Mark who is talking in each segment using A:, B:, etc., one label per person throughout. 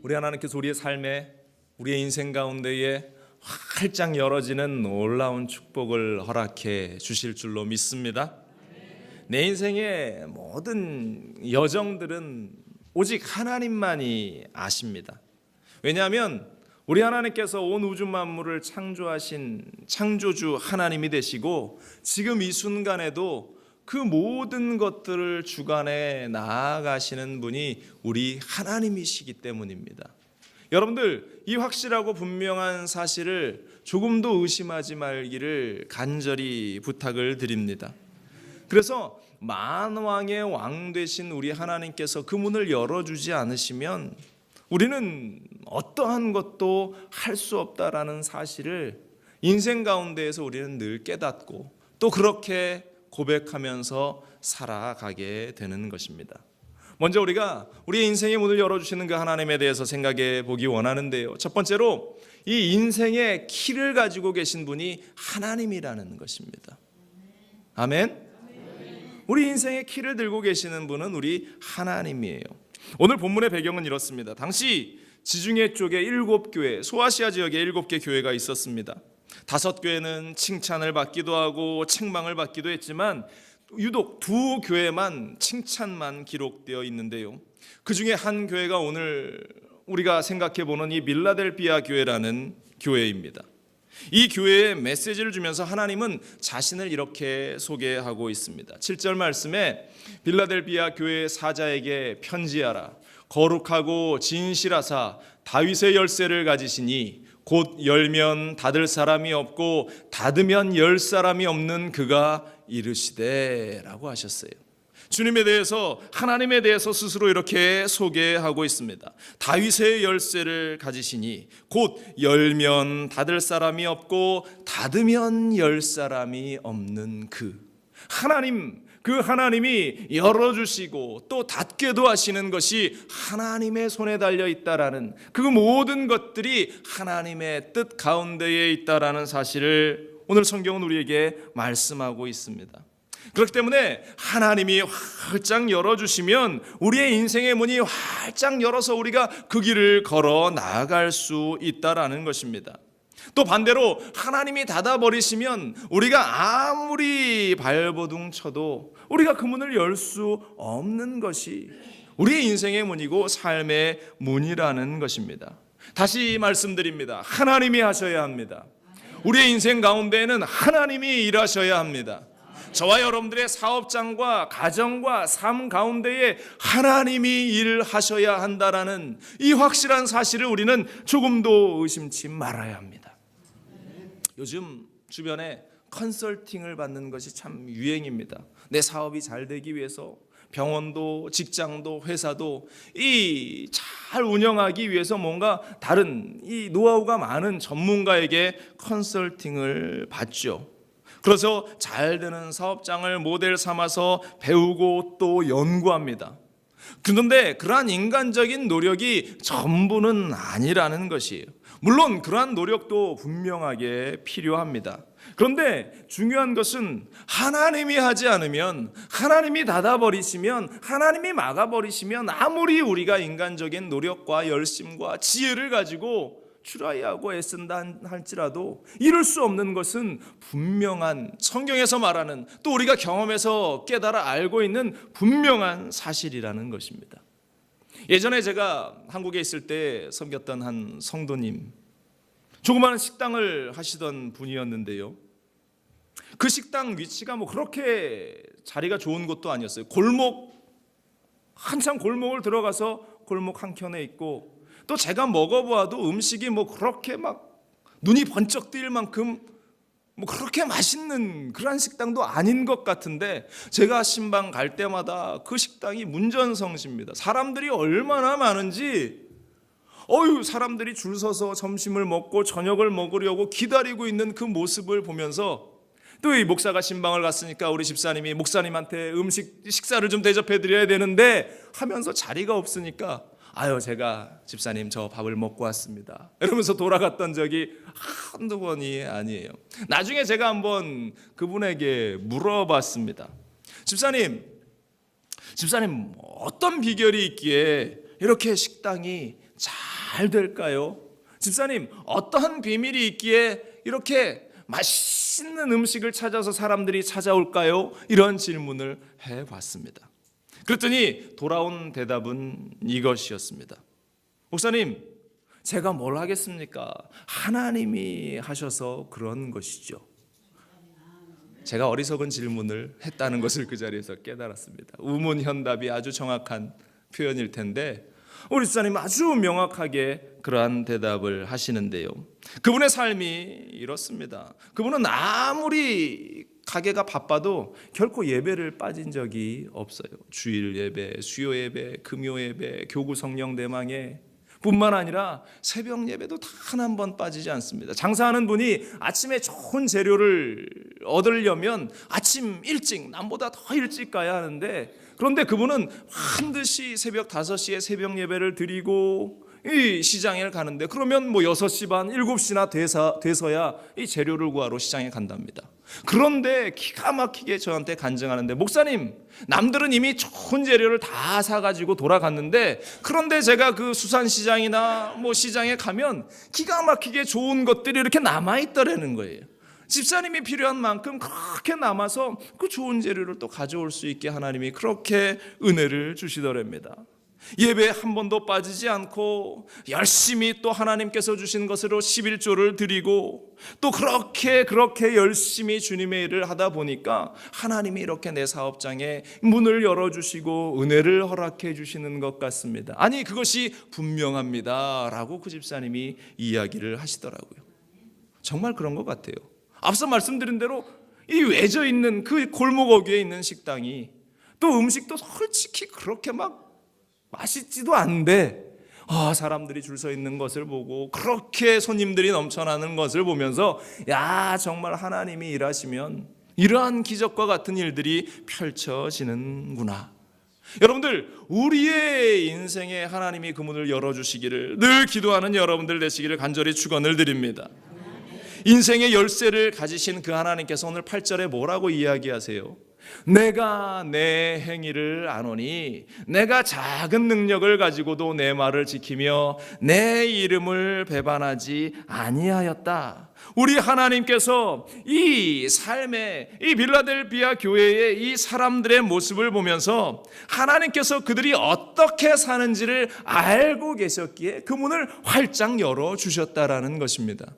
A: 우리 하나님께서 우리의 삶에, 우리의 인생 가운데에 활짝 열어지는 놀라운 축복을 허락해 주실 줄로 믿습니다. 내 인생의 모든 여정들은 오직 하나님만이 아십니다. 왜냐하면 우리 하나님께서 온 우주 만물을 창조하신 창조주 하나님이 되시고, 지금 이 순간에도 그 모든 것들을 주관해 나아가시는 분이 우리 하나님이시기 때문입니다. 여러분들, 이 확실하고 분명한 사실을 조금도 의심하지 말기를 간절히 부탁을 드립니다. 그래서 만왕의 왕 되신 우리 하나님께서 그 문을 열어주지 않으시면 우리는 어떠한 것도 할 수 없다라는 사실을 인생 가운데에서 우리는 늘 깨닫고 또 그렇게 고백하면서 살아가게 되는 것입니다. 먼저 우리가 우리의 인생의 문을 열어주시는 그 하나님에 대해서 생각해 보기 원하는데요, 첫 번째로 이 인생의 키를 가지고 계신 분이 하나님이라는 것입니다. 아멘. 우리 인생의 키를 들고 계시는 분은 우리 하나님이에요. 오늘 본문의 배경은 이렇습니다. 당시 지중해 쪽에 7교회, 소아시아 지역에 7개 교회가 있었습니다. 5교회는 칭찬을 받기도 하고 책망을 받기도 했지만 유독 2교회만 칭찬만 기록되어 있는데요, 그 중에 한 교회가 오늘 우리가 생각해보는 이 빌라델비아 교회라는 교회입니다. 이 교회에 메시지를 주면서 하나님은 자신을 이렇게 소개하고 있습니다. 7절 말씀에 빌라델비아 교회 사자에게 편지하라. 거룩하고 진실하사 다윗의 열쇠를 가지시니 곧 열면 닫을 사람이 없고 닫으면 열 사람이 없는 그가 이르시되 라고 하셨어요. 주님에 대해서, 하나님에 대해서 스스로 이렇게 소개하고 있습니다. 다윗의 열쇠를 가지시니 곧 열면 닫을 사람이 없고 닫으면 열 사람이 없는 그 하나님, 그 하나님이 열어주시고 또 닫게도 하시는 것이 하나님의 손에 달려 있다라는, 그 모든 것들이 하나님의 뜻 가운데에 있다라는 사실을 오늘 성경은 우리에게 말씀하고 있습니다. 그렇기 때문에 하나님이 활짝 열어주시면 우리의 인생의 문이 활짝 열어서 우리가 그 길을 걸어 나아갈 수 있다라는 것입니다. 또 반대로 하나님이 닫아버리시면 우리가 아무리 발버둥 쳐도 우리가 그 문을 열 수 없는 것이 우리의 인생의 문이고 삶의 문이라는 것입니다. 다시 말씀드립니다. 하나님이 하셔야 합니다. 우리의 인생 가운데에는 하나님이 일하셔야 합니다. 저와 여러분들의 사업장과 가정과 삶 가운데에 하나님이 일하셔야 한다라는 이 확실한 사실을 우리는 조금도 의심치 말아야 합니다. 요즘 주변에 컨설팅을 받는 것이 참 유행입니다. 내 사업이 잘 되기 위해서 병원도 직장도 회사도 이 잘 운영하기 위해서 뭔가 다른 이 노하우가 많은 전문가에게 컨설팅을 받죠. 그래서 잘 되는 사업장을 모델 삼아서 배우고 또 연구합니다. 그런데 그러한 인간적인 노력이 전부는 아니라는 것이에요. 물론 그러한 노력도 분명하게 필요합니다. 그런데 중요한 것은 하나님이 하지 않으면, 하나님이 닫아버리시면, 하나님이 막아버리시면 아무리 우리가 인간적인 노력과 열심과 지혜를 가지고 트라이하고 애쓴다 할지라도 이룰 수 없는 것은 분명한, 성경에서 말하는, 또 우리가 경험해서 깨달아 알고 있는 분명한 사실이라는 것입니다. 예전에 제가 한국에 있을 때 섬겼던 한 성도님, 조그마한 식당을 하시던 분이었는데요, 그 식당 위치가 뭐 그렇게 자리가 좋은 곳도 아니었어요. 한참 골목을 들어가서 골목 한켠에 있고, 또 제가 먹어보아도 음식이 뭐 그렇게 막 눈이 번쩍 뜨일 만큼 뭐 그렇게 맛있는 그런 식당도 아닌 것 같은데, 제가 신방 갈 때마다 그 식당이 문전성시입니다. 사람들이 얼마나 많은지, 사람들이 줄 서서 점심을 먹고 저녁을 먹으려고 기다리고 있는 그 모습을 보면서, 또 이 목사가 신방을 갔으니까 우리 집사님이 목사님한테 식사를 좀 대접해 드려야 되는데 하면서 자리가 없으니까, 제가 집사님 저 밥을 먹고 왔습니다 이러면서 돌아갔던 적이 한두 번이 아니에요. 나중에 제가 한번 그분에게 물어봤습니다. 집사님 어떤 비결이 있기에 이렇게 식당이 잘 잘 될까요? 집사님, 어떠한 비밀이 있기에 이렇게 맛있는 음식을 찾아서 사람들이 찾아올까요? 이런 질문을 해봤습니다. 그랬더니 돌아온 대답은 이것이었습니다. 목사님, 제가 뭘 하겠습니까? 하나님이 하셔서 그런 것이죠. 제가 어리석은 질문을 했다는 것을 그 자리에서 깨달았습니다. 우문현답이 아주 정확한 표현일 텐데 우리 집사님 아주 명확하게 그러한 대답을 하시는데요. 그분의 삶이 이렇습니다. 그분은 아무리 가게가 바빠도 결코 예배를 빠진 적이 없어요. 주일 예배, 수요 예배, 금요 예배, 교구 성령 대망회 뿐만 아니라 새벽 예배도 단 한 번 빠지지 않습니다. 장사하는 분이 아침에 좋은 재료를 얻으려면 아침 일찍, 남보다 더 일찍 가야 하는데, 그런데 그분은 반드시 새벽 5시에 새벽 예배를 드리고 이 시장에 가는데, 그러면 뭐 6시 반, 7시나 돼서야 이 재료를 구하러 시장에 간답니다. 그런데 기가 막히게 저한테 간증하는데, 목사님, 남들은 이미 좋은 재료를 다 사가지고 돌아갔는데, 그런데 제가 그 수산시장이나 뭐 시장에 가면 기가 막히게 좋은 것들이 이렇게 남아있더라는 거예요. 집사님이 필요한 만큼 그렇게 남아서 그 좋은 재료를 또 가져올 수 있게 하나님이 그렇게 은혜를 주시더랍니다. 예배에 한 번도 빠지지 않고 열심히 또 하나님께서 주신 것으로 11조를 드리고 또 그렇게 열심히 주님의 일을 하다 보니까 하나님이 이렇게 내 사업장에 문을 열어주시고 은혜를 허락해 주시는 것 같습니다. 아니, 그것이 분명합니다 라고 그 집사님이 이야기를 하시더라고요. 정말 그런 것 같아요. 앞서 말씀드린 대로 이 외져 있는 그 골목 어귀에 있는 식당이 또 음식도 솔직히 그렇게 막 맛있지도 않은데 사람들이 줄 서 있는 것을 보고 그렇게 손님들이 넘쳐나는 것을 보면서 야, 정말 하나님이 일하시면 이러한 기적과 같은 일들이 펼쳐지는구나. 여러분들, 우리의 인생에 하나님이 그 문을 열어주시기를 늘 기도하는 여러분들 되시기를 간절히 축원을 드립니다. 인생의 열쇠를 가지신 그 하나님께서 오늘 8절에 뭐라고 이야기하세요? 내가 내 행위를 아노니 내가 작은 능력을 가지고도 내 말을 지키며 내 이름을 배반하지 아니하였다. 우리 하나님께서 이 삶의 이 빌라델비아 교회의 이 사람들의 모습을 보면서 하나님께서 그들이 어떻게 사는지를 알고 계셨기에 그 문을 활짝 열어주셨다라는 것입니다.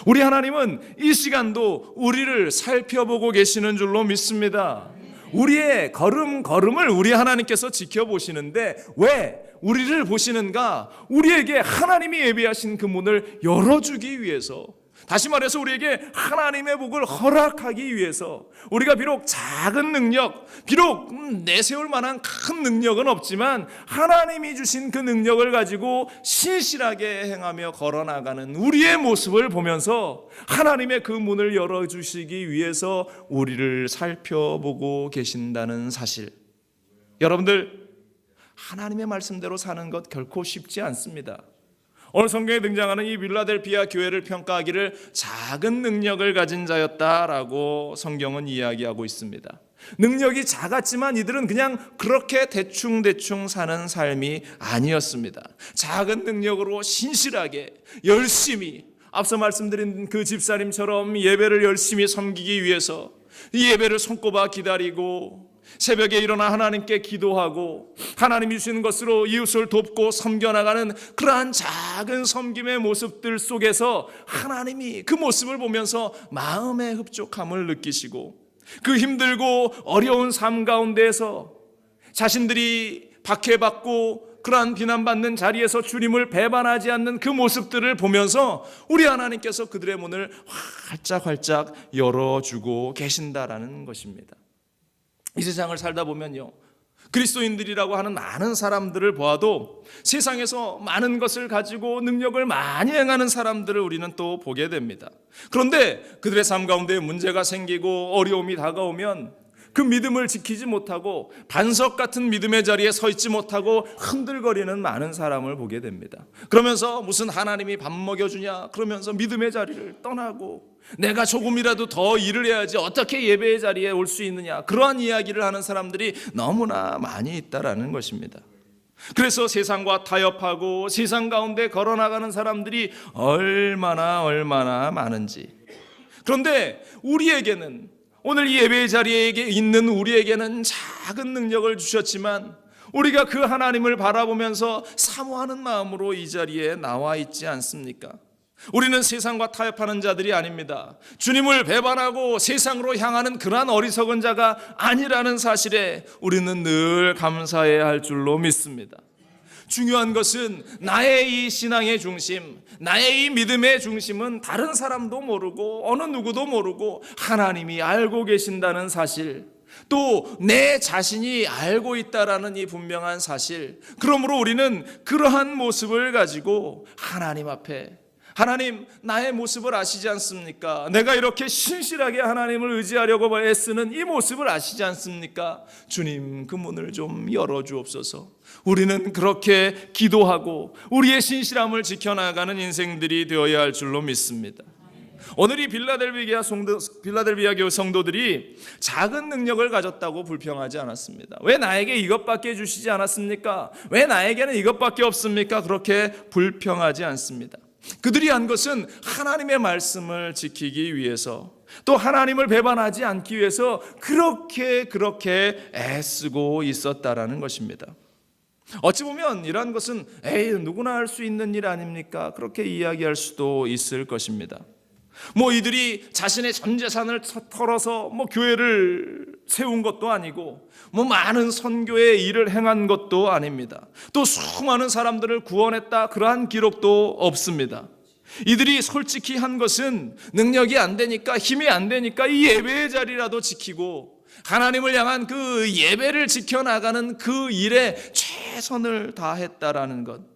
A: 우리 하나님은 이 시간도 우리를 살펴보고 계시는 줄로 믿습니다. 우리의 걸음걸음을 우리 하나님께서 지켜보시는데 왜 우리를 보시는가? 우리에게 하나님이 예비하신 그 문을 열어주기 위해서, 다시 말해서 우리에게 하나님의 복을 허락하기 위해서, 우리가 비록 작은 능력, 비록 내세울 만한 큰 능력은 없지만 하나님이 주신 그 능력을 가지고 신실하게 행하며 걸어나가는 우리의 모습을 보면서 하나님의 그 문을 열어주시기 위해서 우리를 살펴보고 계신다는 사실. 여러분들, 하나님의 말씀대로 사는 것 결코 쉽지 않습니다. 오늘 성경에 등장하는 이 빌라델비아 교회를 평가하기를 작은 능력을 가진 자였다라고 성경은 이야기하고 있습니다. 능력이 작았지만 이들은 그냥 그렇게 대충 사는 삶이 아니었습니다. 작은 능력으로 신실하게 열심히, 앞서 말씀드린 그 집사님처럼 예배를 열심히 섬기기 위해서 이 예배를 손꼽아 기다리고 새벽에 일어나 하나님께 기도하고 하나님이 주시는 것으로 이웃을 돕고 섬겨나가는 그러한 작은 섬김의 모습들 속에서 하나님이 그 모습을 보면서 마음의 흡족함을 느끼시고 그 힘들고 어려운 삶 가운데에서 자신들이 박해받고 그러한 비난받는 자리에서 주님을 배반하지 않는 그 모습들을 보면서 우리 하나님께서 그들의 문을 활짝 열어주고 계신다라는 것입니다. 이 세상을 살다 보면요, 그리스도인들이라고 하는 많은 사람들을 보아도 세상에서 많은 것을 가지고 능력을 많이 행하는 사람들을 우리는 또 보게 됩니다. 그런데 그들의 삶 가운데 문제가 생기고 어려움이 다가오면 그 믿음을 지키지 못하고 반석 같은 믿음의 자리에 서 있지 못하고 흔들거리는 많은 사람을 보게 됩니다. 그러면서 무슨 하나님이 밥 먹여주냐 그러면서 믿음의 자리를 떠나고 내가 조금이라도 더 일을 해야지 어떻게 예배의 자리에 올 수 있느냐, 그러한 이야기를 하는 사람들이 너무나 많이 있다라는 것입니다. 그래서 세상과 타협하고 세상 가운데 걸어나가는 사람들이 얼마나 많은지. 그런데 우리에게는, 오늘 이 예배 자리에 있는 우리에게는 작은 능력을 주셨지만 우리가 그 하나님을 바라보면서 사모하는 마음으로 이 자리에 나와 있지 않습니까? 우리는 세상과 타협하는 자들이 아닙니다. 주님을 배반하고 세상으로 향하는 그러한 어리석은 자가 아니라는 사실에 우리는 늘 감사해야 할 줄로 믿습니다. 중요한 것은 나의 이 신앙의 중심, 나의 이 믿음의 중심은 다른 사람도 모르고 어느 누구도 모르고 하나님이 알고 계신다는 사실, 또 내 자신이 알고 있다라는 이 분명한 사실. 그러므로 우리는 그러한 모습을 가지고 하나님 앞에, 하나님, 나의 모습을 아시지 않습니까? 내가 이렇게 신실하게 하나님을 의지하려고 애쓰는 이 모습을 아시지 않습니까? 주님, 그 문을 좀 열어주옵소서. 우리는 그렇게 기도하고 우리의 신실함을 지켜나가는 인생들이 되어야 할 줄로 믿습니다. 오늘 이 빌라델비아 교회 성도들이 작은 능력을 가졌다고 불평하지 않았습니다. 왜 나에게 이것밖에 주시지 않았습니까? 왜 나에게는 이것밖에 없습니까? 그렇게 불평하지 않습니다. 그들이 한 것은 하나님의 말씀을 지키기 위해서, 또 하나님을 배반하지 않기 위해서 그렇게 애쓰고 있었다라는 것입니다. 어찌 보면 이러한 것은 누구나 할 수 있는 일 아닙니까? 그렇게 이야기할 수도 있을 것입니다. 이들이 자신의 전 재산을 털어서 교회를 세운 것도 아니고 많은 선교의 일을 행한 것도 아닙니다. 또 수많은 사람들을 구원했다, 그러한 기록도 없습니다. 이들이 솔직히 한 것은 능력이 안 되니까, 힘이 안 되니까 이 예배의 자리라도 지키고 하나님을 향한 그 예배를 지켜나가는 그 일에 최선을 다했다라는 것.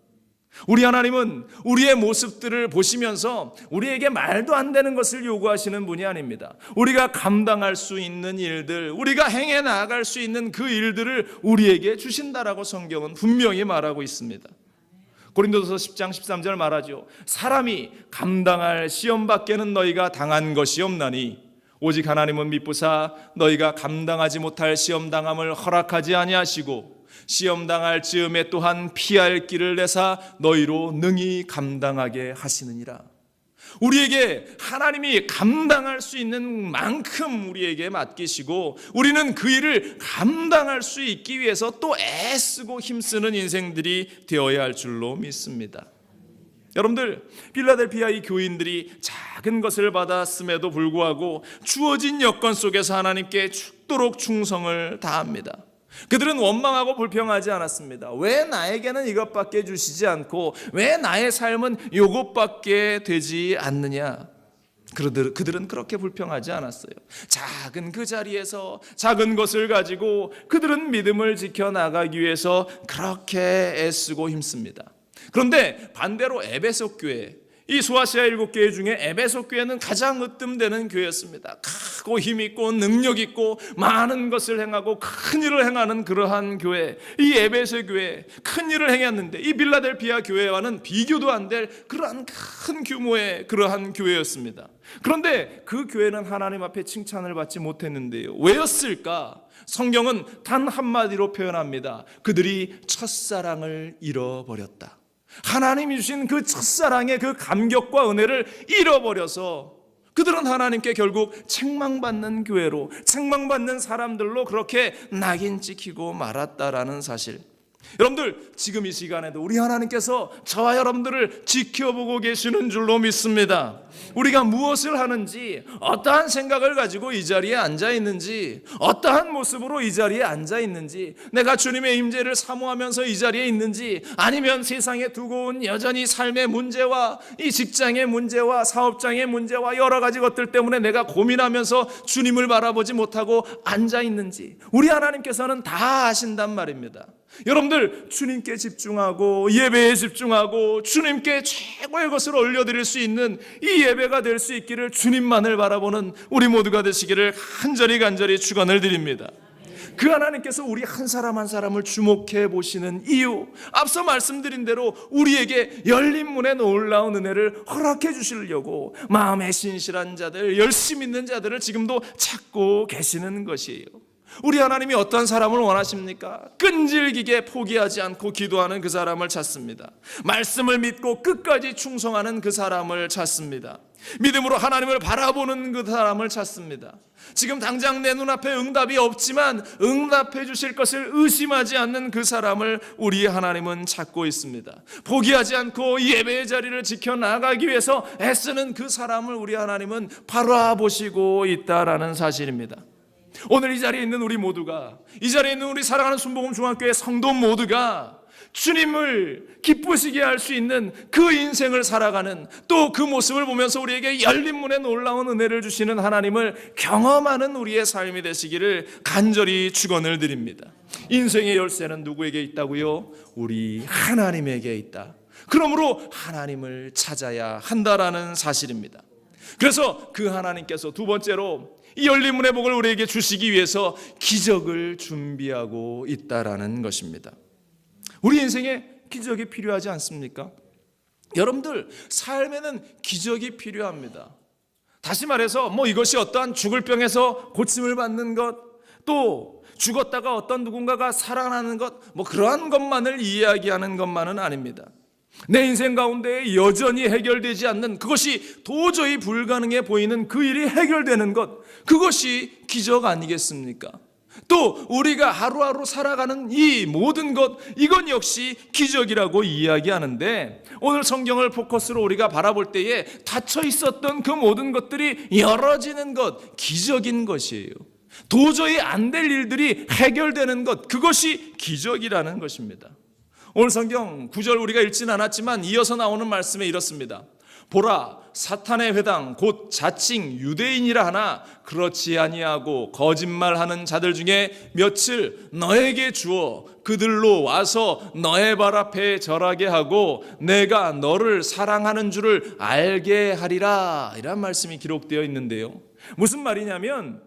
A: 우리 하나님은 우리의 모습들을 보시면서 우리에게 말도 안 되는 것을 요구하시는 분이 아닙니다. 우리가 감당할 수 있는 일들, 우리가 행해 나아갈 수 있는 그 일들을 우리에게 주신다라고 성경은 분명히 말하고 있습니다. 고린도서 10장 13절 말하죠. 사람이 감당할 시험 밖에는 너희가 당한 것이 없나니 오직 하나님은 미쁘사 너희가 감당하지 못할 시험 당함을 허락하지 아니하시고 시험 당할 즈음에 또한 피할 길을 내사 너희로 능히 감당하게 하시느니라. 우리에게 하나님이 감당할 수 있는 만큼 우리에게 맡기시고 우리는 그 일을 감당할 수 있기 위해서 또 애쓰고 힘쓰는 인생들이 되어야 할 줄로 믿습니다. 여러분들, 필라델피아 이 교인들이 작은 것을 받았음에도 불구하고 주어진 여건 속에서 하나님께 죽도록 충성을 다합니다. 그들은 원망하고 불평하지 않았습니다. 왜 나에게는 이것밖에 주시지 않고 왜 나의 삶은 이것밖에 되지 않느냐? 그들은 그렇게 불평하지 않았어요. 작은 그 자리에서 작은 것을 가지고 그들은 믿음을 지켜나가기 위해서 그렇게 애쓰고 힘씁니다. 그런데 반대로 에베소 교회, 이 소아시아 7교회 중에 에베소 교회는 가장 으뜸되는 교회였습니다. 크고 힘있고 능력있고 많은 것을 행하고 큰 일을 행하는 그러한 교회, 이 에베소 교회 큰 일을 행했는데 이 빌라델피아 교회와는 비교도 안 될 그러한 큰 규모의 그러한 교회였습니다. 그런데 그 교회는 하나님 앞에 칭찬을 받지 못했는데요. 왜였을까? 성경은 단 한마디로 표현합니다. 그들이 첫사랑을 잃어버렸다. 하나님이 주신 그 첫사랑의 그 감격과 은혜를 잃어버려서 그들은 하나님께 결국 책망받는 교회로, 책망받는 사람들로 그렇게 낙인 찍히고 말았다라는 사실. 여러분들, 지금 이 시간에도 우리 하나님께서 저와 여러분들을 지켜보고 계시는 줄로 믿습니다. 우리가 무엇을 하는지, 어떠한 생각을 가지고 이 자리에 앉아 있는지, 어떠한 모습으로 이 자리에 앉아 있는지, 내가 주님의 임재를 사모하면서 이 자리에 있는지, 아니면 세상에 두고 온 여전히 삶의 문제와 이 직장의 문제와 사업장의 문제와 여러 가지 것들 때문에 내가 고민하면서 주님을 바라보지 못하고 앉아 있는지, 우리 하나님께서는 다 아신단 말입니다. 여러분들, 주님께 집중하고 예배에 집중하고 주님께 최고의 것을 올려드릴 수 있는 이 예배가 될 수 있기를 주님만을 바라보는 우리 모두가 되시기를 간절히 축원을 드립니다. 그 하나님께서 우리 한 사람 한 사람을 주목해 보시는 이유, 앞서 말씀드린 대로 우리에게 열린 문의 놀라운 은혜를 허락해 주시려고 마음에 신실한 자들, 열심 있는 자들을 지금도 찾고 계시는 것이에요. 우리 하나님이 어떤 사람을 원하십니까? 끈질기게 포기하지 않고 기도하는 그 사람을 찾습니다. 말씀을 믿고 끝까지 충성하는 그 사람을 찾습니다. 믿음으로 하나님을 바라보는 그 사람을 찾습니다. 지금 당장 내 눈앞에 응답이 없지만 응답해 주실 것을 의심하지 않는 그 사람을 우리 하나님은 찾고 있습니다. 포기하지 않고 예배의 자리를 지켜나가기 위해서 애쓰는 그 사람을 우리 하나님은 바라보시고 있다라는 사실입니다. 오늘 이 자리에 있는 우리 모두가, 이 자리에 있는 우리 사랑하는 순복음 중학교의 성도 모두가 주님을 기쁘시게 할 수 있는 그 인생을 살아가는, 또 그 모습을 보면서 우리에게 열린 문에 놀라운 은혜를 주시는 하나님을 경험하는 우리의 삶이 되시기를 간절히 축원을 드립니다. 인생의 열쇠는 누구에게 있다고요? 우리 하나님에게 있다. 그러므로 하나님을 찾아야 한다라는 사실입니다. 그래서 그 하나님께서 두 번째로 이 열린 문의 복을 우리에게 주시기 위해서 기적을 준비하고 있다라는 것입니다. 우리 인생에 기적이 필요하지 않습니까? 여러분들 삶에는 기적이 필요합니다. 다시 말해서 이것이 어떠한 죽을 병에서 고침을 받는 것, 또 죽었다가 어떤 누군가가 살아나는 것, 그러한 것만을 이야기하는 것만은 아닙니다. 내 인생 가운데 여전히 해결되지 않는, 그것이 도저히 불가능해 보이는 그 일이 해결되는 것, 그것이 기적 아니겠습니까? 또 우리가 하루하루 살아가는 이 모든 것, 이건 역시 기적이라고 이야기하는데, 오늘 성경을 포커스로 우리가 바라볼 때에 닫혀 있었던 그 모든 것들이 열어지는 것, 기적인 것이에요. 도저히 안 될 일들이 해결되는 것, 그것이 기적이라는 것입니다. 오늘 성경 9절 우리가 읽진 않았지만 이어서 나오는 말씀에 이렇습니다. 보라, 사탄의 회당 곧 자칭 유대인이라 하나 그렇지 아니하고 거짓말하는 자들 중에 며칠 너에게 주어 그들로 와서 너의 발 앞에 절하게 하고 내가 너를 사랑하는 줄을 알게 하리라, 이란 말씀이 기록되어 있는데요. 무슨 말이냐면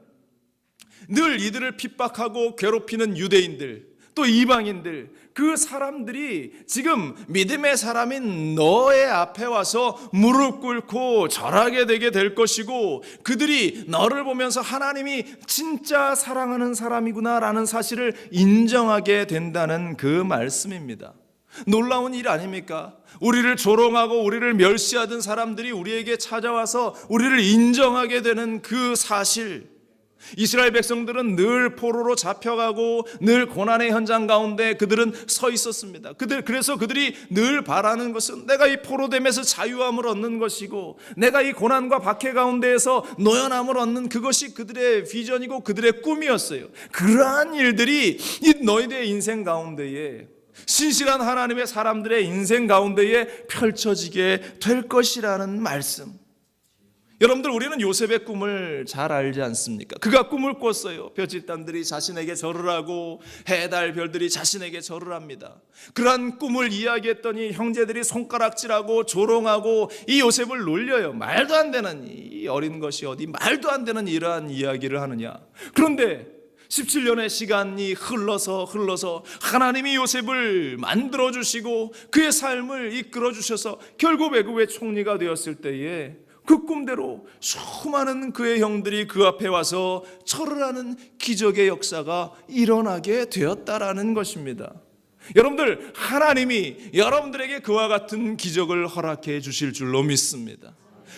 A: 늘 이들을 핍박하고 괴롭히는 유대인들, 또 이방인들, 그 사람들이 지금 믿음의 사람인 너의 앞에 와서 무릎 꿇고 절하게 되게 될 것이고, 그들이 너를 보면서 하나님이 진짜 사랑하는 사람이구나라는 사실을 인정하게 된다는 그 말씀입니다. 놀라운 일 아닙니까? 우리를 조롱하고 우리를 멸시하던 사람들이 우리에게 찾아와서 우리를 인정하게 되는 그 사실. 이스라엘 백성들은 늘 포로로 잡혀가고 늘 고난의 현장 가운데 그들은 서 있었습니다. 그래서 그들이 늘 바라는 것은 내가 이 포로됨에서 자유함을 얻는 것이고, 내가 이 고난과 박해 가운데에서 노연함을 얻는 그것이 그들의 비전이고 그들의 꿈이었어요. 그러한 일들이 이 너희들의 인생 가운데에, 신실한 하나님의 사람들의 인생 가운데에 펼쳐지게 될 것이라는 말씀. 여러분들, 우리는 요셉의 꿈을 잘 알지 않습니까? 그가 꿈을 꿨어요. 벼짓단들이 자신에게 절을 하고 해달 별들이 자신에게 절을 합니다. 그러한 꿈을 이야기했더니 형제들이 손가락질하고 조롱하고 이 요셉을 놀려요. 말도 안 되는, 이 어린 것이 어디 말도 안 되는 이러한 이야기를 하느냐. 그런데 17년의 시간이 흘러서 하나님이 요셉을 만들어주시고 그의 삶을 이끌어주셔서 결국 애굽의 총리가 되었을 때에 그 꿈대로 수많은 그의 형들이 그 앞에 와서 절을 하는 기적의 역사가 일어나게 되었다라는 것입니다. 여러분들, 하나님이 여러분들에게 그와 같은 기적을 허락해 주실 줄로 믿습니다.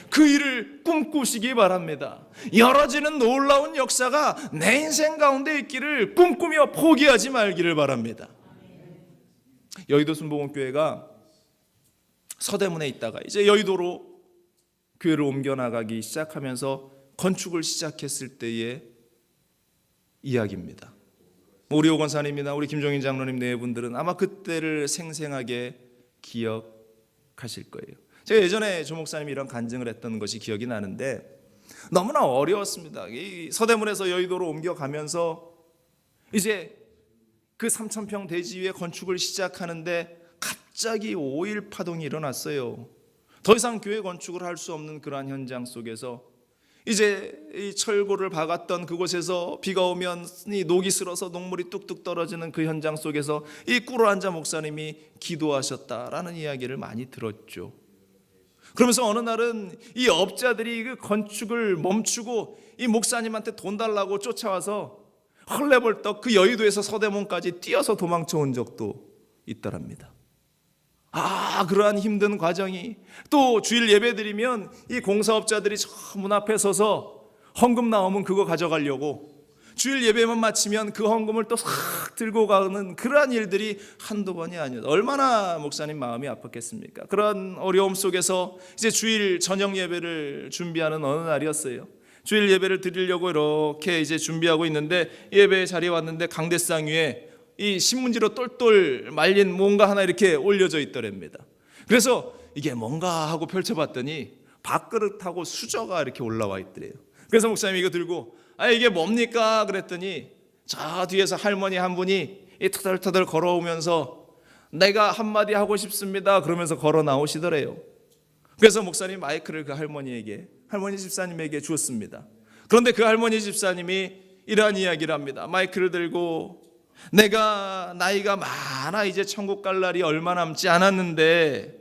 A: 그 일을 꿈꾸시기 바랍니다. 열어지는 놀라운 역사가 내 인생 가운데 있기를 꿈꾸며 포기하지 말기를 바랍니다. 여의도 순복음교회가 서대문에 있다가 이제 여의도로 교회를 옮겨나가기 시작하면서 건축을 시작했을 때의 이야기입니다. 우리 오건사님이나 우리 김종인 장로님 네 분들은 아마 그때를 생생하게 기억하실 거예요. 제가 예전에 조 목사님이 이런 간증을 했던 것이 기억이 나는데, 너무나 어려웠습니다. 이 서대문에서 여의도로 옮겨가면서 이제 그 3,000평 대지 위에 건축을 시작하는데 갑자기 5.1 파동이 일어났어요. 더 이상 교회 건축을 할 수 없는 그러한 현장 속에서 이제 이 철골을 박았던 그곳에서 비가 오면 이 녹이 슬어서 녹물이 뚝뚝 떨어지는 그 현장 속에서 이 꿇어앉아 목사님이 기도하셨다라는 이야기를 많이 들었죠. 그러면서 어느 날은 이 업자들이 그 건축을 멈추고 이 목사님한테 돈 달라고 쫓아와서 헐레벌떡 그 여의도에서 서대문까지 뛰어서 도망쳐 온 적도 있더랍니다. 그러한 힘든 과정이, 또 주일 예배 드리면 이 공사업자들이 저 문 앞에 서서 헌금 나오면 그거 가져가려고, 주일 예배만 마치면 그 헌금을 또 싹 들고 가는 그러한 일들이 한두 번이 아니었다. 얼마나 목사님 마음이 아팠겠습니까? 그런 어려움 속에서 이제 주일 저녁 예배를 준비하는 어느 날이었어요. 주일 예배를 드리려고 이렇게 이제 준비하고 있는데 예배 자리에 왔는데 강대상 위에 이 신문지로 똘똘 말린 뭔가 하나 이렇게 올려져 있더랍니다. 그래서 이게 뭔가 하고 펼쳐봤더니 밥그릇하고 수저가 이렇게 올라와 있더래요. 그래서 목사님이 이거 들고 이게 뭡니까? 그랬더니 저 뒤에서 할머니 한 분이 이 터덜터덜 걸어오면서 내가 한마디 하고 싶습니다 그러면서 걸어 나오시더래요. 그래서 목사님 마이크를 그 할머니 집사님에게 주었습니다. 그런데 그 할머니 집사님이 이러한 이야기를 합니다. 마이크를 들고 내가 나이가 많아 이제 천국 갈 날이 얼마 남지 않았는데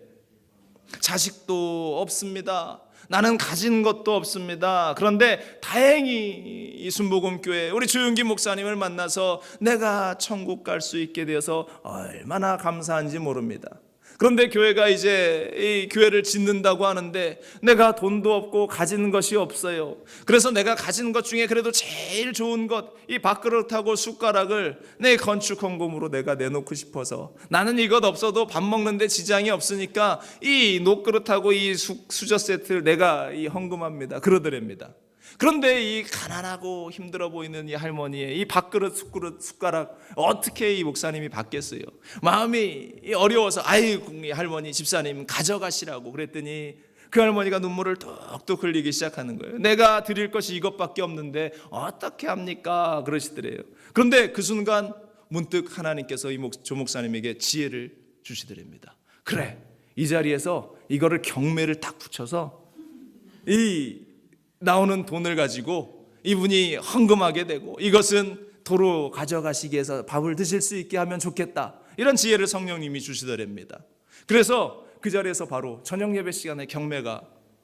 A: 자식도 없습니다. 나는 가진 것도 없습니다. 그런데 다행히 이 순복음교회 우리 조윤기 목사님을 만나서 내가 천국 갈 수 있게 되어서 얼마나 감사한지 모릅니다. 그런데 교회가 이제 이 교회를 짓는다고 하는데 내가 돈도 없고 가진 것이 없어요. 그래서 내가 가진 것 중에 그래도 제일 좋은 것, 이 밥그릇하고 숟가락을 내 건축 헌금으로 내가 내놓고 싶어서, 나는 이것 없어도 밥 먹는데 지장이 없으니까 이 녹그릇하고 이 수저 세트를 내가 이 헌금합니다 그러더랍니다. 그런데 이 가난하고 힘들어 보이는 이 할머니의 이 밥그릇 숟가락 어떻게 이 목사님이 받겠어요? 마음이 어려워서 이 할머니 집사님 가져가시라고 그랬더니 그 할머니가 눈물을 뚝뚝 흘리기 시작하는 거예요. 내가 드릴 것이 이것밖에 없는데 어떻게 합니까? 그러시더래요. 그런데 그 순간 문득 하나님께서 이 조 목사님에게 지혜를 주시더랍니다. 그래, 이 자리에서 이거를 경매를 딱 붙여서 이 나오는 돈을 가지고 이분이 헌금하게 되고 이것은 도로 가져가시기 위해서 밥을 드실 수 있게 하면 좋겠다, 이런 지혜를 성령님이 주시더랍니다. 그래서 그 자리에서 바로 저녁 예배 시간에 경매가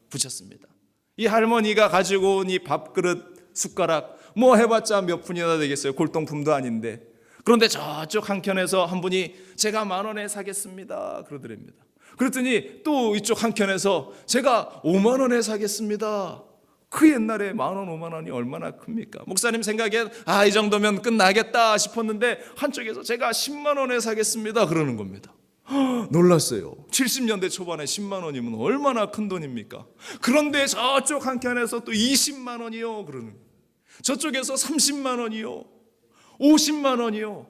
A: 붙였습니다. 이 할머니가 가지고 온 이 밥그릇 숟가락 뭐 해봤자 몇 푼이나 되겠어요. 골동품도 아닌데. 그런데 저쪽 한켠에서 한 분이 제가 10,000원에 사겠습니다 그러더랍니다. 그랬더니 또 이쪽 한켠에서 제가 50,000원에 사겠습니다. 그 옛날에 10,000원, 50,000원이 얼마나 큽니까? 목사님 생각엔 이 정도면 끝나겠다 싶었는데 한쪽에서 제가 100,000원에 사겠습니다 그러는 겁니다. 놀랐어요. 70년대 초반에 10만 원이면 얼마나 큰 돈입니까? 그런데 저쪽 한켠에서 또 20만 원이요 그러는 거예요. 저쪽에서 30만 원이요, 50만 원이요,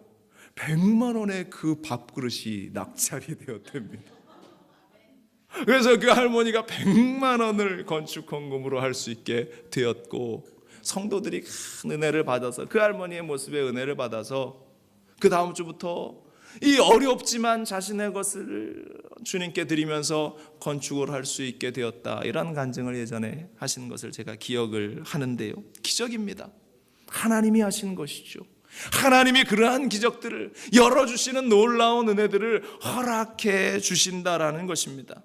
A: 100만 원의 그 밥그릇이 낙찰이 되었답니다. 그래서 그 할머니가 100만 원을 건축 헌금으로 할 수 있게 되었고, 성도들이 큰 은혜를 받아서, 그 할머니의 모습에 은혜를 받아서 그 다음 주부터 이 어렵지만 자신의 것을 주님께 드리면서 건축을 할 수 있게 되었다, 이런 간증을 예전에 하신 것을 제가 기억을 하는데요. 기적입니다. 하나님이 하신 것이죠. 하나님이 그러한 기적들을 열어주시는 놀라운 은혜들을 허락해 주신다라는 것입니다.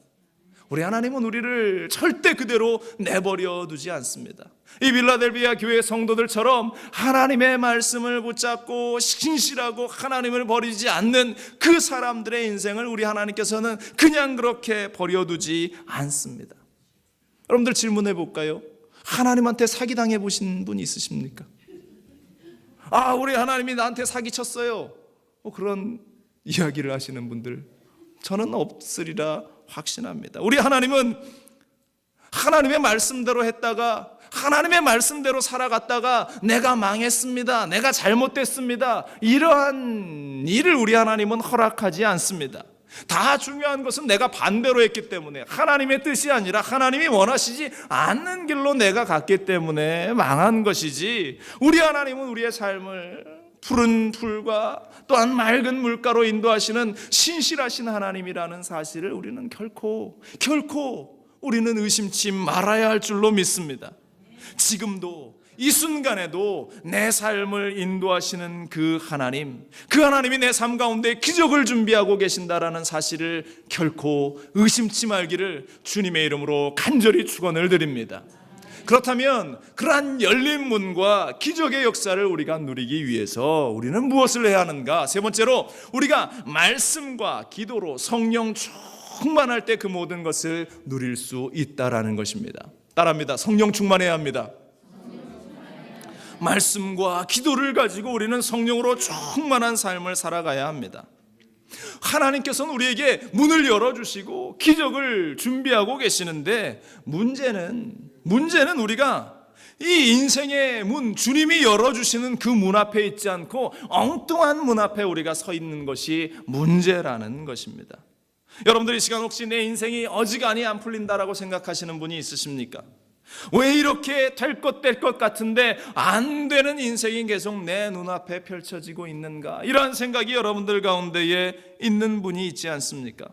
A: 우리 하나님은 우리를 절대 그대로 내버려 두지 않습니다. 이 빌라델비아 교회 성도들처럼 하나님의 말씀을 붙잡고 신실하고 하나님을 버리지 않는 그 사람들의 인생을 우리 하나님께서는 그냥 그렇게 버려두지 않습니다. 여러분들 질문해 볼까요? 하나님한테 사기당해 보신 분 있으십니까? 우리 하나님이 나한테 사기쳤어요, 그런 이야기를 하시는 분들 저는 없으리라 확신합니다. 우리 하나님은 하나님의 말씀대로 했다가, 하나님의 말씀대로 살아갔다가 내가 망했습니다, 내가 잘못됐습니다, 이러한 일을 우리 하나님은 허락하지 않습니다. 다 중요한 것은 내가 반대로 했기 때문에, 하나님의 뜻이 아니라 하나님이 원하시지 않는 길로 내가 갔기 때문에 망한 것이지, 우리 하나님은 우리의 삶을 푸른 풀과 또한 맑은 물가로 인도하시는 신실하신 하나님이라는 사실을 우리는 결코 우리는 의심치 말아야 할 줄로 믿습니다. 지금도 이 순간에도 내 삶을 인도하시는 그 하나님이 내 삶 가운데 기적을 준비하고 계신다라는 사실을 결코 의심치 말기를 주님의 이름으로 간절히 축원을 드립니다. 그렇다면 그러한 열린 문과 기적의 역사를 우리가 누리기 위해서 우리는 무엇을 해야 하는가? 세 번째로, 우리가 말씀과 기도로 성령 충만할 때 그 모든 것을 누릴 수 있다라는 것입니다. 따라합니다. 성령 충만해야 합니다. 말씀과 기도를 가지고 우리는 성령으로 충만한 삶을 살아가야 합니다. 하나님께서는 우리에게 문을 열어주시고 기적을 준비하고 계시는데, 문제는 우리가 이 인생의 문, 주님이 열어주시는 그 문 앞에 있지 않고 엉뚱한 문 앞에 우리가 서 있는 것이 문제라는 것입니다. 여러분들 이 시간 혹시 내 인생이 어지간히 안 풀린다라고 생각하시는 분이 있으십니까? 왜 이렇게 될 것 같은데 안 되는 인생이 계속 내 눈앞에 펼쳐지고 있는가? 이러한 생각이 여러분들 가운데에 있는 분이 있지 않습니까?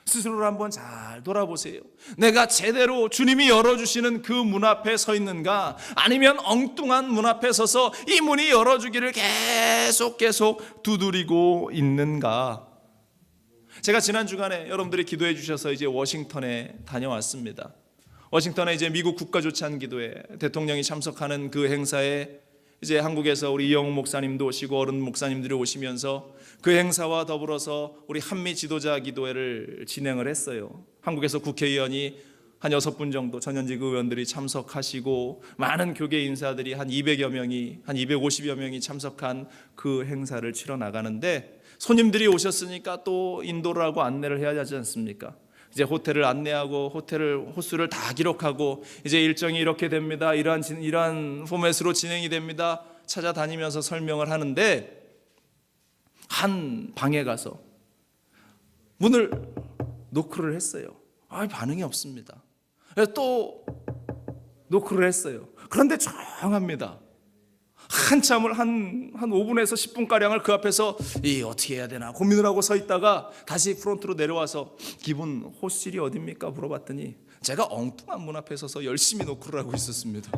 A: 스스로를 한번 잘 돌아보세요. 내가 제대로 주님이 열어주시는 그 문 앞에 서 있는가? 아니면 엉뚱한 문 앞에 서서 이 문이 열어주기를 계속 두드리고 있는가? 제가 지난 주간에 여러분들이 기도해 주셔서 이제 워싱턴에 다녀왔습니다. 워싱턴에 이제 미국 국가조찬 기도회 대통령이 참석하는 그 행사에 이제 한국에서 우리 이영웅 목사님도 오시고 어른 목사님들이 오시면서 그 행사와 더불어서 우리 한미 지도자 기도회를 진행을 했어요. 한국에서 국회의원이 한 6분 정도 전현직 의원들이 참석하시고 많은 교계 인사들이 한 200여 명이 한 250여 명이 참석한 그 행사를 치러 나가는데, 손님들이 오셨으니까 또 인도를 하고 안내를 해야 하지 않습니까? 이제 호텔을 안내하고 호수를 다 기록하고 이제 일정이 이렇게 됩니다. 이러한 포맷으로 진행이 됩니다. 찾아다니면서 설명을 하는데, 한 방에 가서 문을 노크를 했어요. 반응이 없습니다. 또 노크를 했어요. 그런데 조용합니다. 한참을 한 5분에서 10분가량을 그 앞에서 어떻게 해야 되나 고민을 하고 서 있다가 다시 프론트로 내려와서 기분 호실이 어딥니까? 물어봤더니 제가 엉뚱한 문 앞에 서서 열심히 노크를 하고 있었습니다.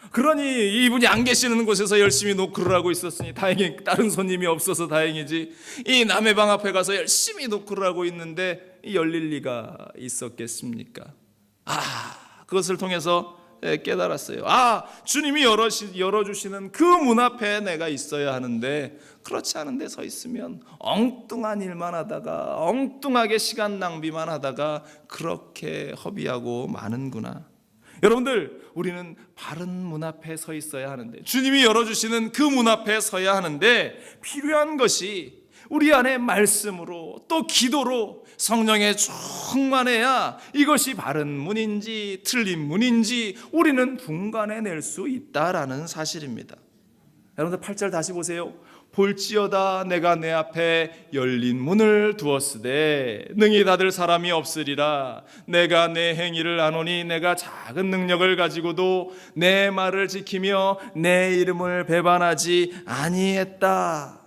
A: 그러니 이분이 안 계시는 곳에서 열심히 노크를 하고 있었으니 다행히 다른 손님이 없어서 다행이지, 이 남의 방 앞에 가서 열심히 노크를 하고 있는데 열릴 리가 있었겠습니까? 그것을 통해서 깨달았어요. 주님이 열어주시는 그 문 앞에 내가 있어야 하는데 그렇지 않은데 서 있으면 엉뚱한 일만 하다가 엉뚱하게 시간 낭비만 하다가 그렇게 허비하고 마는구나. 여러분들, 우리는 바른 문 앞에 서 있어야 하는데, 주님이 열어주시는 그 문 앞에 서야 하는데, 필요한 것이 우리 안에 말씀으로 또 기도로 성령에 충만해야 이것이 바른 문인지 틀린 문인지 우리는 분간해낼 수 있다라는 사실입니다. 여러분들 8절 다시 보세요. 볼지어다 내가 내 앞에 열린 문을 두었으되 능히 닫을 사람이 없으리라. 내가 내 행위를 아노니 내가 작은 능력을 가지고도 내 말을 지키며 내 이름을 배반하지 아니했다.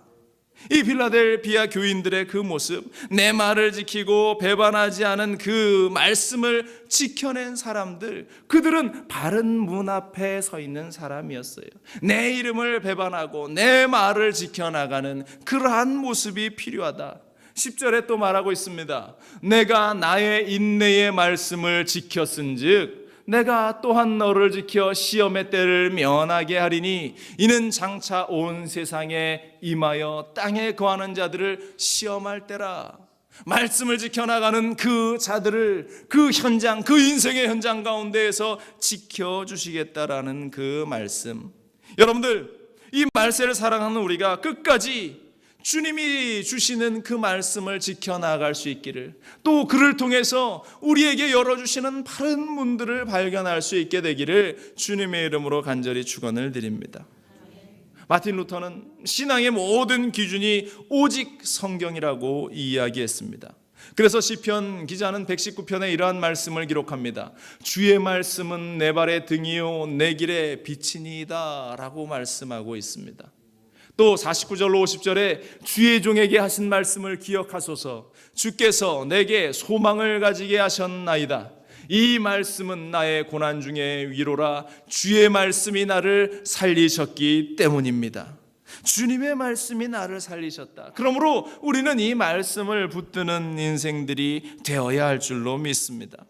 A: 이 빌라델비아 교인들의 그 모습, 내 말을 지키고 배반하지 않은 그 말씀을 지켜낸 사람들, 그들은 바른 문 앞에 서 있는 사람이었어요. 내 이름을 배반하고 내 말을 지켜나가는 그러한 모습이 필요하다. 10절에 또 말하고 있습니다. 내가 나의 인내의 말씀을 지켰은즉 내가 또한 너를 지켜 시험의 때를 면하게 하리니 이는 장차 온 세상에 임하여 땅에 거하는 자들을 시험할 때라. 말씀을 지켜나가는 그 자들을 그 현장, 그 인생의 현장 가운데에서 지켜주시겠다라는 그 말씀. 여러분들, 이 말세를 사랑하는 우리가 끝까지 주님이 주시는 그 말씀을 지켜나갈 수 있기를, 또 그를 통해서 우리에게 열어주시는 바른 문들을 발견할 수 있게 되기를 주님의 이름으로 간절히 축원을 드립니다. 마틴 루터는 신앙의 모든 기준이 오직 성경이라고 이야기했습니다. 그래서 시편 기자는 119편에 이러한 말씀을 기록합니다. 주의 말씀은 내 발의 등이요 내 길의 빛이니이다 라고 말씀하고 있습니다. 또 49절로 50절에 주의 종에게 하신 말씀을 기억하소서. 주께서 내게 소망을 가지게 하셨나이다. 이 말씀은 나의 고난 중에 위로라. 주의 말씀이 나를 살리셨기 때문입니다. 주님의 말씀이 나를 살리셨다. 그러므로 우리는 이 말씀을 붙드는 인생들이 되어야 할 줄로 믿습니다.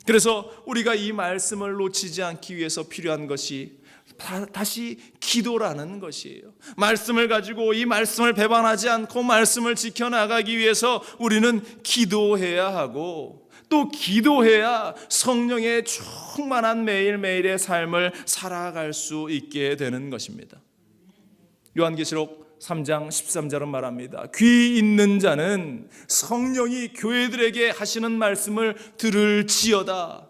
A: 그래서 우리가 이 말씀을 놓치지 않기 위해서 필요한 것이 다시 기도라는 것이에요. 말씀을 가지고 이 말씀을 배반하지 않고 말씀을 지켜나가기 위해서 우리는 기도해야 하고, 또 기도해야 성령의 충만한 매일매일의 삶을 살아갈 수 있게 되는 것입니다. 요한계시록 3장 13절은 말합니다. 귀 있는 자는 성령이 교회들에게 하시는 말씀을 들을지어다.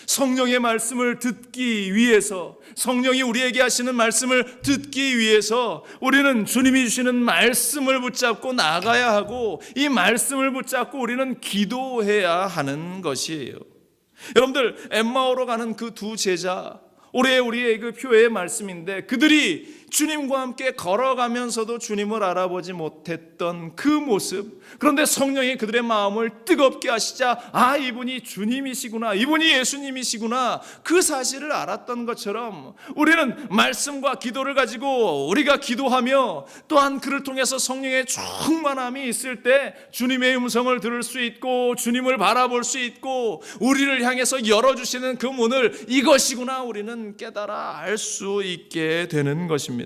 A: 성령의 말씀을 듣기 위해서, 성령이 우리에게 하시는 말씀을 듣기 위해서 우리는 주님이 주시는 말씀을 붙잡고 나가야 하고, 이 말씀을 붙잡고 우리는 기도해야 하는 것이에요. 여러분들, 엠마오로 가는 그 두 제자, 올해 우리의 그 표의 말씀인데, 그들이 주님과 함께 걸어가면서도 주님을 알아보지 못했던 그 모습, 그런데 성령이 그들의 마음을 뜨겁게 하시자 이분이 주님이시구나, 이분이 예수님이시구나, 그 사실을 알았던 것처럼 우리는 말씀과 기도를 가지고 우리가 기도하며, 또한 그를 통해서 성령의 충만함이 있을 때 주님의 음성을 들을 수 있고 주님을 바라볼 수 있고, 우리를 향해서 열어주시는 그 문을 이것이구나 우리는 깨달아 알 수 있게 되는 것입니다.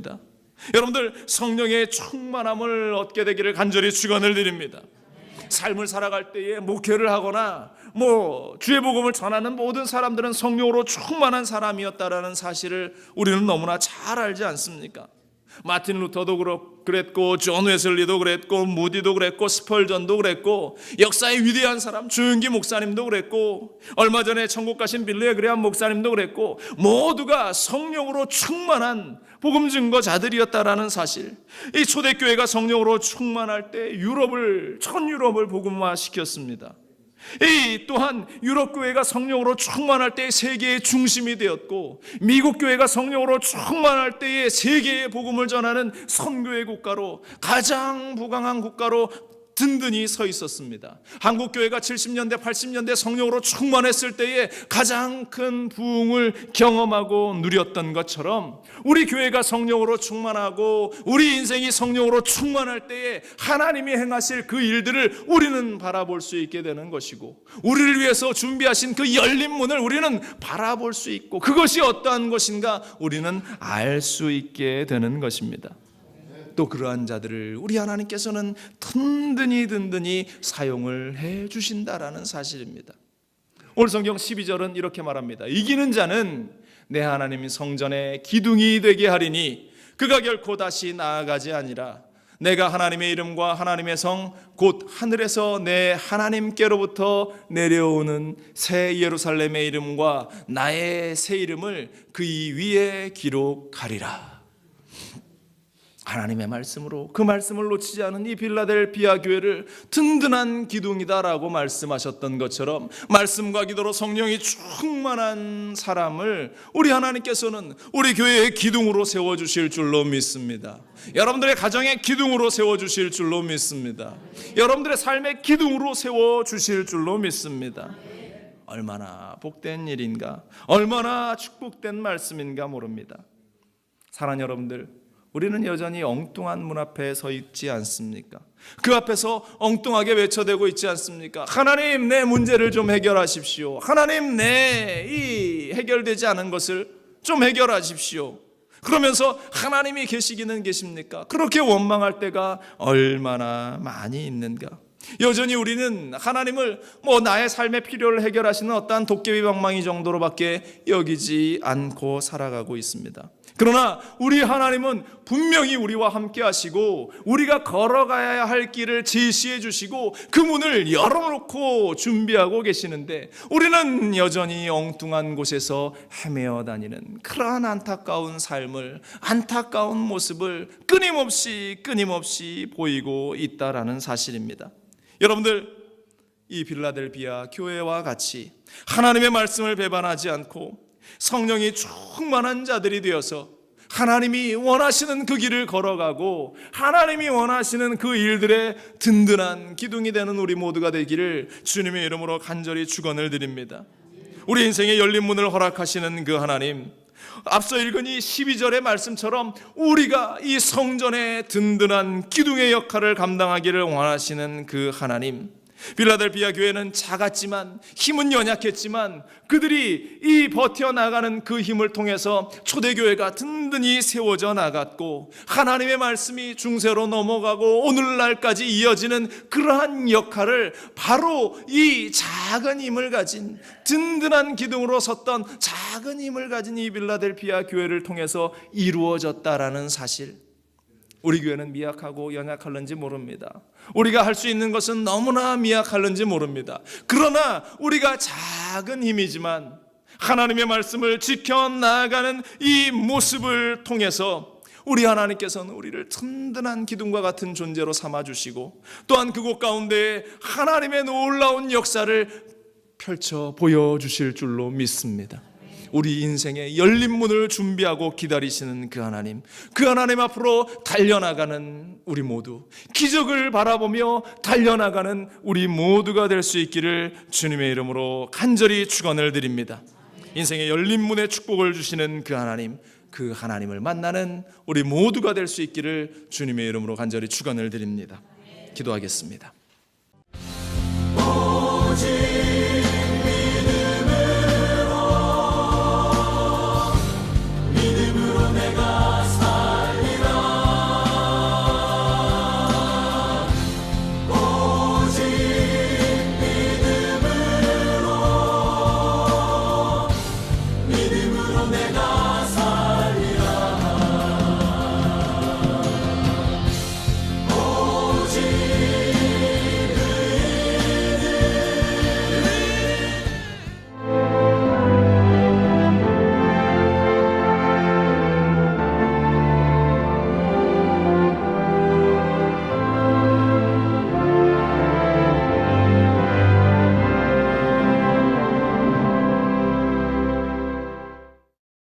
A: 여러분들, 성령의 충만함을 얻게 되기를 간절히 축원을 드립니다. 삶을 살아갈 때에 목회를 하거나 주의 복음을 전하는 모든 사람들은 성령으로 충만한 사람이었다라는 사실을 우리는 너무나 잘 알지 않습니까? 마틴 루터도 그랬고, 존 웨슬리도 그랬고, 무디도 그랬고, 스펄전도 그랬고, 역사의 위대한 사람 주윤기 목사님도 그랬고, 얼마 전에 천국 가신 빌리 그레함 목사님도 그랬고, 모두가 성령으로 충만한 복음 증거자들이었다라는 사실. 이 초대교회가 성령으로 충만할 때 전 유럽을 복음화시켰습니다. 또한 유럽 교회가 성령으로 충만할 때 세계의 중심이 되었고, 미국 교회가 성령으로 충만할 때에 세계의 복음을 전하는 선교의 국가로, 가장 부강한 국가로 든든히 서 있었습니다. 한국 교회가 70년대 80년대 성령으로 충만했을 때에 가장 큰 부흥을 경험하고 누렸던 것처럼, 우리 교회가 성령으로 충만하고 우리 인생이 성령으로 충만할 때에 하나님이 행하실 그 일들을 우리는 바라볼 수 있게 되는 것이고, 우리를 위해서 준비하신 그 열린 문을 우리는 바라볼 수 있고, 그것이 어떠한 것인가 우리는 알 수 있게 되는 것입니다. 또 그러한 자들을 우리 하나님께서는 든든히 사용을 해 주신다라는 사실입니다. 오늘 성경 12절은 이렇게 말합니다. 이기는 자는 내 하나님 성전의 기둥이 되게 하리니 그가 결코 다시 나아가지 아니라 내가 하나님의 이름과 하나님의 성 곧 하늘에서 내 하나님께로부터 내려오는 새 예루살렘의 이름과 나의 새 이름을 그 위에 기록하리라. 하나님의 말씀으로, 그 말씀을 놓치지 않은 이 빌라델비아 교회를 든든한 기둥이다라고 말씀하셨던 것처럼, 말씀과 기도로 성령이 충만한 사람을 우리 하나님께서는 우리 교회의 기둥으로 세워주실 줄로 믿습니다. 여러분들의 가정의 기둥으로 세워주실 줄로 믿습니다. 여러분들의 삶의 기둥으로 세워주실 줄로 믿습니다. 얼마나 복된 일인가, 얼마나 축복된 말씀인가 모릅니다. 사랑하는 여러분들, 우리는 여전히 엉뚱한 문 앞에 서 있지 않습니까? 그 앞에서 엉뚱하게 외쳐대고 있지 않습니까? 하나님, 내 문제를 좀 해결하십시오. 하나님, 내 이 해결되지 않은 것을 좀 해결하십시오. 그러면서 하나님이 계시기는 계십니까? 그렇게 원망할 때가 얼마나 많이 있는가? 여전히 우리는 하나님을 나의 삶의 필요를 해결하시는 어떠한 도깨비 방망이 정도로밖에 여기지 않고 살아가고 있습니다. 그러나 우리 하나님은 분명히 우리와 함께 하시고, 우리가 걸어가야 할 길을 제시해 주시고 그 문을 열어놓고 준비하고 계시는데, 우리는 여전히 엉뚱한 곳에서 헤매어 다니는 그러한 안타까운 삶을, 안타까운 모습을 끊임없이 보이고 있다라는 사실입니다. 여러분들, 이 빌라델비아 교회와 같이 하나님의 말씀을 배반하지 않고 성령이 충만한 자들이 되어서 하나님이 원하시는 그 길을 걸어가고 하나님이 원하시는 그 일들의 든든한 기둥이 되는 우리 모두가 되기를 주님의 이름으로 간절히 축원을 드립니다. 우리 인생의 열린 문을 허락하시는 그 하나님, 앞서 읽은 이 12절의 말씀처럼 우리가 이 성전의 든든한 기둥의 역할을 감당하기를 원하시는 그 하나님, 필라델피아 교회는 작았지만 힘은 연약했지만 그들이 이 버텨나가는 그 힘을 통해서 초대교회가 든든히 세워져 나갔고 하나님의 말씀이 중세로 넘어가고 오늘날까지 이어지는 그러한 역할을 바로 이 작은 힘을 가진 든든한 기둥으로 섰던 작은 힘을 가진 이 필라델피아 교회를 통해서 이루어졌다라는 사실, 우리 교회는 미약하고 연약할는지 모릅니다. 우리가 할 수 있는 것은 너무나 미약할는지 모릅니다. 그러나 우리가 작은 힘이지만 하나님의 말씀을 지켜나가는 이 모습을 통해서 우리 하나님께서는 우리를 든든한 기둥과 같은 존재로 삼아주시고 또한 그곳 가운데 하나님의 놀라운 역사를 펼쳐 보여주실 줄로 믿습니다. 우리 인생의 열린 문을 준비하고 기다리시는 그 하나님 앞으로 달려나가는 우리 모두, 기적을 바라보며 달려나가는 우리 모두가 될 수 있기를 주님의 이름으로 간절히 축원을 드립니다. 인생의 열린 문에 축복을 주시는 그 하나님을 만나는 우리 모두가 될 수 있기를 주님의 이름으로 간절히 축원을 드립니다. 기도하겠습니다.